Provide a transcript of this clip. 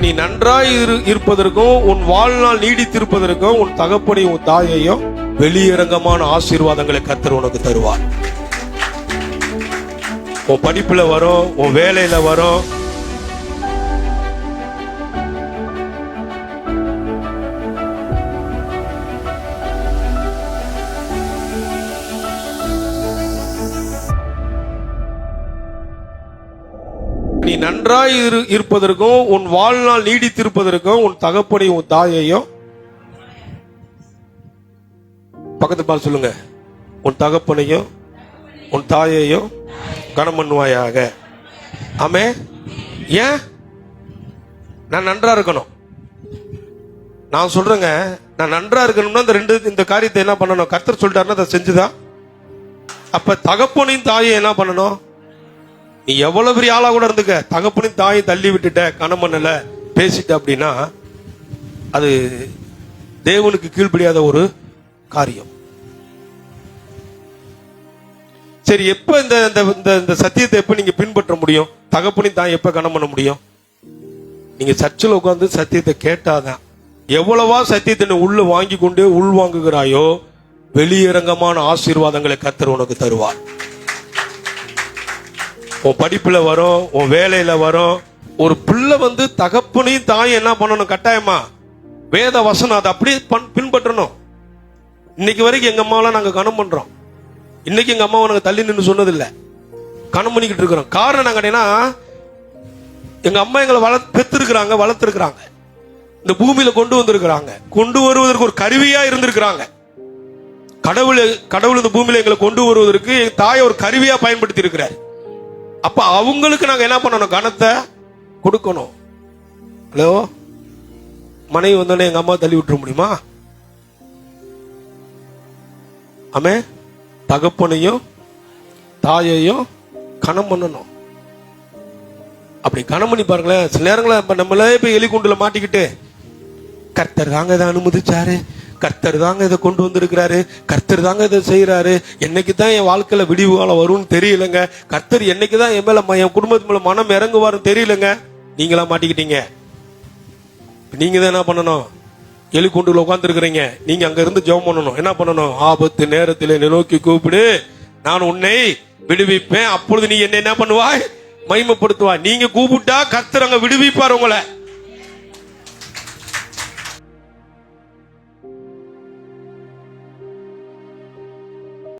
நீ நன்றாய் இருப்பதற்கும் உன் வாழ்நாள் நீடித்திருப்பதற்கும் உன் தகப்பனையும் உன் தாயையும் வெளியரங்கமான ஆசீர்வாதங்களை கர்த்தர் உனக்கு தருவார். உன் படிப்புல வரும், உன் வேலையில வரும். நீ நன்றாய் இருப்பதற்கும் உன் வாழ்நாள் நீடித்திருப்பதற்கும் உன் தகப்பனையும் உன் தாயையும் பக்கத்து பார்த்து சொல்லுங்க, உன் தகப்பனையும் உன் தாயையும் கனம் பண்ணுவாயாக. ஆமே. ஏன்? நான் நன்றா இருக்கணும். நான் சொல்றேங்க, நான் நன்றா இருக்கணும்னா இந்த காரியத்தை என்ன பண்ணணும்? கர்த்தர் சொல்லிட்டாருன்னா அதை செஞ்சுதான். அப்ப தகப்பனையும் தாயை என்ன பண்ணணும்? நீ எவ்வளவு பெரிய ஆளா கூட இருந்துக்க, தகப்பனையும் தாயை தள்ளி விட்டுட்ட, கனம் பண்ணல, பேசிட்ட அப்படின்னா அது தேவனுக்கு கீழ்ப்படியாத ஒரு காரியம். சரி, எப்ப இந்த சத்தியத்தை எப்ப நீங்க பின்பற்ற முடியும்? தகப்பனையும் தாயை எப்ப கனம் பண்ண முடியும்? நீங்க சர்ச்சில் உட்கார்ந்து சத்தியத்தை கேட்டாதான். எவ்வளவா சத்தியத்தை நீ உள்ள வாங்கி கொண்டு உள் வாங்குகிறாயோ வெளியரங்கமான ஆசீர்வாதங்களை கர்த்தர் உனக்கு தருவார். உன் படிப்புல வரும், உன் வேலையில வரும். ஒரு பிள்ளை தகப்பனையும் தாயும் என்ன பண்ணணும்? கட்டாயமா வேத வசனம் அதை அப்படியே பின்பற்றணும். இன்னைக்கு வரைக்கும் எங்க அம்மாவெல்லாம் நாங்க கனம் பண்றோம். இன்னைக்கு எங்க அம்மாவை நாங்க தள்ளி நின்று சொன்னதில்லை, கனம் பண்ணிக்கிட்டு இருக்கிறோம். காரணம் நாங்கன்னா எங்க அம்மா எங்களை பெற்றிருக்கிறாங்க, வளர்த்திருக்கிறாங்க, இந்த பூமியில கொண்டு வந்திருக்கிறாங்க, கொண்டு வருவதற்கு ஒரு கருவியா இருந்திருக்கிறாங்க. கடவுள் இந்த பூமியில எங்களை கொண்டு வருவதற்கு தாயை ஒரு கருவியா பயன்படுத்தி இருக்கிறார். அப்ப அவங்களுக்கு நாங்க என்ன பண்ணணும்? கனத்தை கொடுக்கணும். ஹலோ, மனைவி வந்தோடனே எங்க அம்மா தள்ளி விட்டுற முடியுமா? ஆமே. தகப்பனையும் தாயையும் கனம் பண்ணணும். அப்படி கனம் பண்ணி பாருங்களேன். சில நேரங்கள நம்மளே போய் எலிக்குண்டுல மாட்டிக்கிட்டு, கர்த்தர் தாங்க இதை அனுமதிச்சாரு, கர்த்தர் தாங்க இதை கொண்டு வந்திருக்கிறாரு, கர்த்தர் தாங்க இதை செய்யறாரு, என்னைக்குதான் என் வாழ்க்கையில விடிவு காலம் வரும்னு தெரியலங்க, கர்த்தர் என்னைக்குதான் என் மேல என் குடும்பத்து மேல மனம் இறங்குவாருன்னு தெரியலங்க. நீங்களா மாட்டிக்கிட்டீங்க. நீங்க தான் என்ன பண்ணணும்? எலிக்குண்டுல உட்கார்ந்து இருக்கிறீங்க. நீங்க அங்க இருந்து ஜெபம் பண்ணணும். என்ன பண்ணணும்? ஆபத்து நேரத்தில் என்னை நோக்கி கூப்பிடு, நான் உன்னை விடுவிப்பேன், அப்பொழுது நீ என்ன பண்ணுவாய்? மகிமைப்படுத்துவாய். நீங்க கூப்பிட்டா கர்த்தர் அங்க விடுவிப்பார் உங்களை.